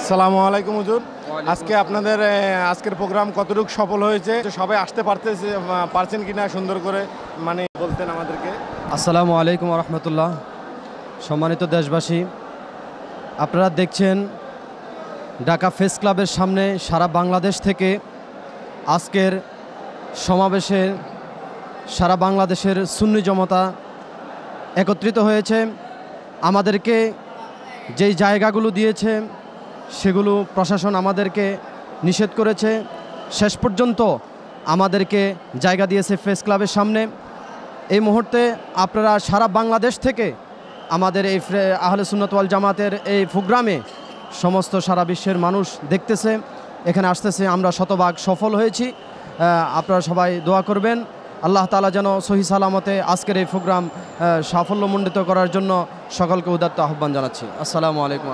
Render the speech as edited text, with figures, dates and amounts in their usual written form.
আসসালামু আলাইকুম হুজুর। আজকে আপনাদের আজকের প্রোগ্রাম কতটুকু সফল হয়েছে, সবাই আসতে পারছেন কিনা সুন্দর করে মানে বলতেন আমাদেরকে। আসসালামু আলাইকুম রহমতুল্লাহ। সম্মানিত দেশবাসী, আপনারা দেখছেন ঢাকা প্রেস ক্লাবের সামনে সারা বাংলাদেশ থেকে আজকের সমাবেশে সারা বাংলাদেশের সুন্নি জনতা একত্রিত হয়েছে। আমাদেরকে যেই জায়গাগুলো দিয়েছে সেগুলো প্রশাসন আমাদেরকে নিষেধ করেছে। শেষ পর্যন্ত আমাদেরকে জায়গা দিয়েছে প্রেস ক্লাবের সামনে। এই মুহূর্তে আপনারা সারা বাংলাদেশ থেকে আমাদের এই আহলে সুন্নাত ওয়াল জামাতের এই প্রোগ্রামে সমস্ত সারা বিশ্বের মানুষ দেখতেছে, এখানে আসতেছে। আমরা শতভাগ সফল হয়েছি। আপনারা সবাই দোয়া করবেন আল্লাহ তাআলা যেন সহি সালামতে আজকের এই প্রোগ্রাম সাফল্যমণ্ডিত করার জন্য সকলকে উদাত্ত আহ্বান জানাচ্ছি। আসসালামু আলাইকুম।